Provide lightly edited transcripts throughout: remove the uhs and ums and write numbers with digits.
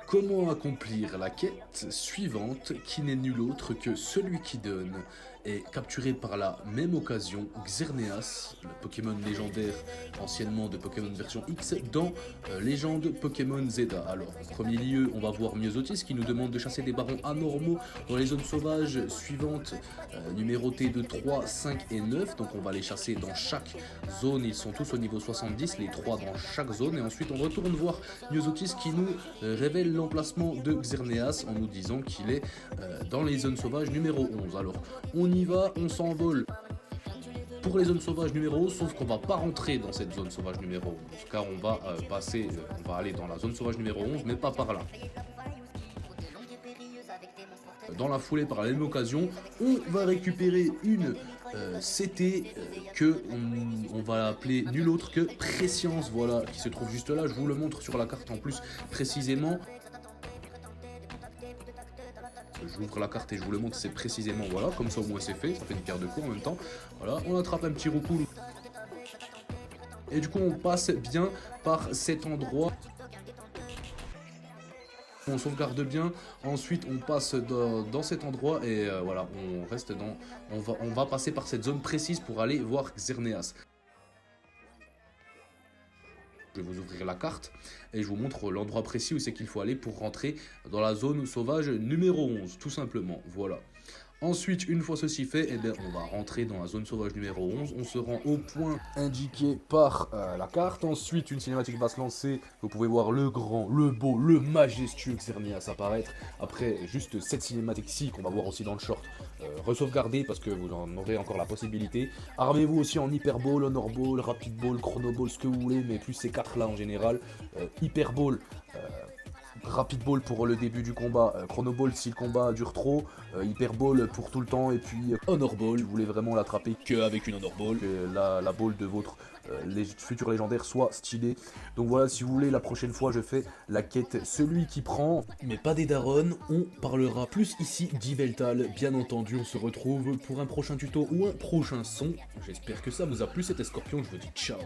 Comment accomplir la quête suivante qui n'est nul autre que celui qui donne est capturé par la même occasion Xerneas, le Pokémon légendaire anciennement de Pokémon version X dans Légende Pokémon Zeta. Alors en premier lieu on va voir Myosotis qui nous demande de chasser des barons anormaux dans les zones sauvages suivantes numérotées de 3, 5 et 9. Donc on va les chasser dans chaque zone, ils sont tous au niveau 70, les 3 dans chaque zone. Et ensuite on retourne voir Myosotis qui nous révèle l'emplacement de Xerneas en nous disant qu'il est dans les zones sauvages numéro 11. Alors on y va, on s'envole pour les zones sauvages numéro 11, sauf qu'on va pas rentrer dans cette zone sauvage numéro 11, car on va on va aller dans la zone sauvage numéro 11, mais pas par là. Dans la foulée, par la même occasion, on va récupérer une CT que on va appeler nul autre que Prescience, voilà, qui se trouve juste là. Je vous le montre sur la carte en plus précisément. J'ouvre la carte et je vous le montre, c'est précisément, voilà, comme ça au moins c'est fait, ça fait une paire de coups en même temps. Voilà, on attrape un petit roucoule. Et du coup on passe bien par cet endroit. On sauvegarde bien, ensuite on passe dans cet endroit et voilà, on reste dans, on va passer par cette zone précise pour aller voir Xerneas. Je vais vous ouvrir la carte et je vous montre l'endroit précis où c'est qu'il faut aller pour rentrer dans la zone sauvage numéro 11, tout simplement, voilà. Ensuite, une fois ceci fait, eh bien, on va rentrer dans la zone sauvage numéro 11. On se rend au point indiqué par la carte. Ensuite, une cinématique va se lancer. Vous pouvez voir le grand, le beau, le majestueux Xerneas apparaître. Après, juste cette cinématique-ci qu'on va voir aussi dans le short. Resauvegarder parce que vous en aurez encore la possibilité. Armez-vous aussi en Hyper Ball, Honor Ball, Rapid Ball, Chrono Ball, ce que vous voulez. Mais plus ces 4 là en général. Hyper Ball. Rapid Ball pour le début du combat, Chrono Ball si le combat dure trop, Hyper Ball pour tout le temps, et puis Honor Ball, si vous voulez vraiment l'attraper qu'avec une Honor Ball, que la ball de votre futur légendaire soit stylée. Donc voilà, si vous voulez, la prochaine fois je fais la quête celui qui prend, mais pas des darons, on parlera plus ici d'Yveltal, bien entendu. On se retrouve pour un prochain tuto ou un prochain son. J'espère que ça vous a plu, c'était Scorpion, je vous dis ciao.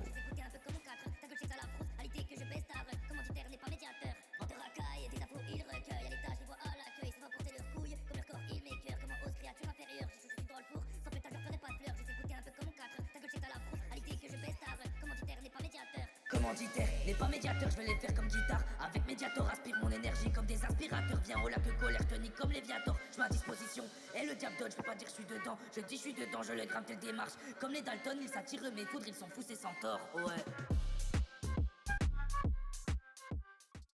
Commanditaire n'est pas médiateur, je vais les faire comme guitare. Avec Mediator, aspire mon énergie comme des aspirateurs. Viens au lac de colère, tonique comme Léviator. Je mets à disposition, et le diable dodge, je peux pas dire je suis dedans. Je dis je suis dedans, je le grimpe, tel démarche. Comme les Dalton, ils s'attirent mes foudres, ils sont fous, c'est sans tort, ouais.